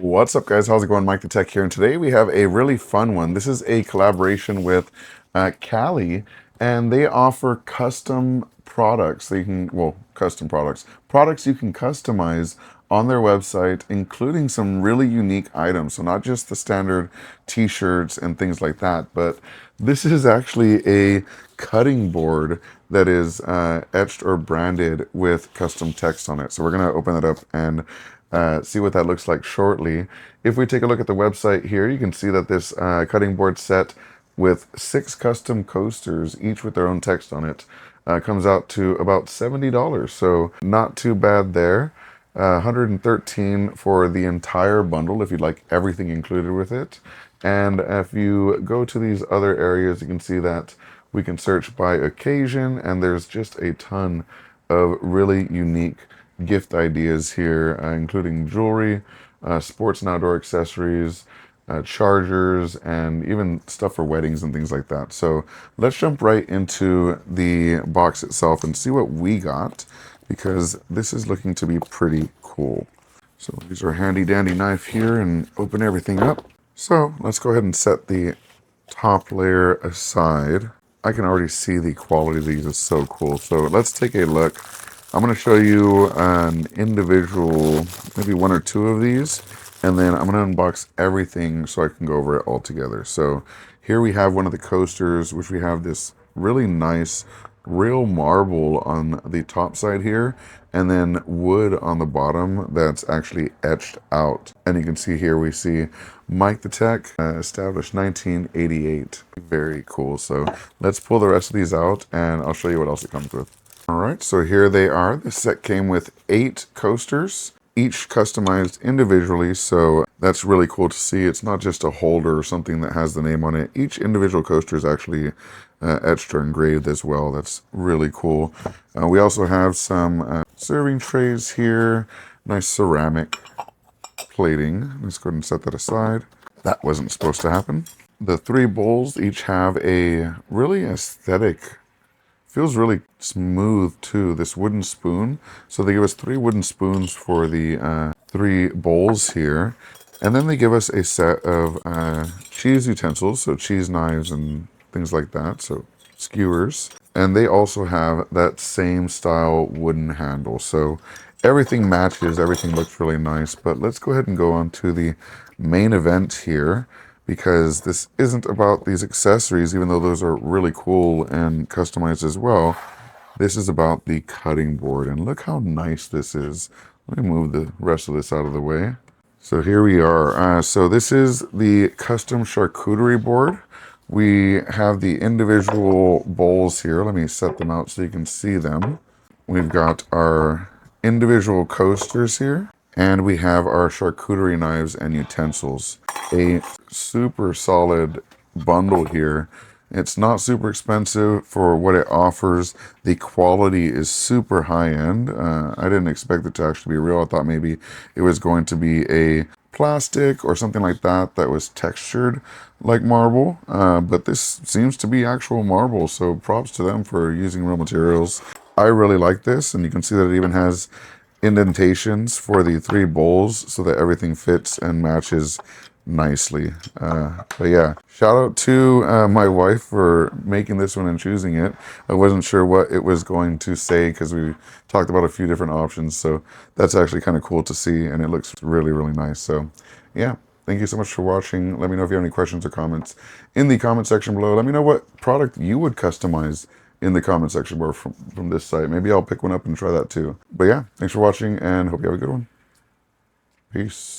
What's up, guys? How's it going? MikeTheTech here, and today we have a really fun one. This is a collaboration with Cali, and they offer custom products. That you can, well, custom products you can customize on their website, including some really unique items. So not just the standard t-shirts and things like that, but this is actually a cutting board that is etched or branded with custom text on it. So we're going to open it up and see what that looks like shortly. If we take a look at the website here, you can see that this cutting board set with 6 custom coasters, each with their own text on it, comes out to about $70. So not too bad there. 113 for the entire bundle if you'd like everything included with it. And if you go to these other areas, you can see that we can search by occasion, and there's just a ton of really unique gift ideas here, including jewelry, sports and outdoor accessories, chargers, and even stuff for weddings and things like that. So let's jump right into the box itself and see what we got, because this is looking to be pretty cool. So these are a handy dandy knife here, and open everything up. So let's go ahead and set the top layer aside. I can already see the quality of these is so cool. So let's take a look. I'm going to show you an individual, maybe 1 or 2 of these, and then I'm going to unbox everything so I can go over it all together. So here we have one of the coasters, which we have this really nice real marble on the top side here, and then wood on the bottom that's actually etched out. And you can see here, we see MikeTheTech, established 1988. Very cool. So let's pull the rest of these out and I'll show you what else it comes with. All right, so here they are. This set came with 8 coasters, each customized individually, so that's really cool to see. It's not just a holder or something that has the name on it. Each individual coaster is actually etched or engraved as well. That's really cool. We also have some serving trays here, nice ceramic plating. Let's go ahead and set that aside. That wasn't supposed to happen. The 3 bowls each have a really aesthetic, feels really smooth too, this wooden spoon. So they give us 3 wooden spoons for the 3 bowls here. And then they give us a set of cheese utensils, so cheese knives and things like that, so skewers. And they also have that same style wooden handle. So everything matches, everything looks really nice. But let's go ahead and go on to the main event here, because this isn't about these accessories, even though those are really cool and customized as well. This is about the cutting board, and look how nice this is. Let me move the rest of this out of the way. So here we are. So this is the custom charcuterie board. We have the individual bowls here. Let me set them out so you can see them. We've got our individual coasters here, and we have our charcuterie knives and utensils. A super solid bundle here. It's not super expensive for what it offers. The quality is super high end. I didn't expect it to actually be real. I thought maybe it was going to be a plastic or something like that that was textured like marble, but this seems to be actual marble, so props to them for using real materials. I really like this, and you can see that it even has indentations for the 3 bowls so that everything fits and matches nicely. But yeah, shout out to my wife for making this one and choosing it. I wasn't sure what it was going to say because we talked about a few different options, so that's actually kind of cool to see, and it looks really, really nice. So yeah, thank you so much for watching. Let me know if you have any questions or comments in the comment section below. Let me know what product you would customize in the comment section below from this site. Maybe I'll pick one up and try that too. But yeah, thanks for watching, and hope you have a good one. Peace.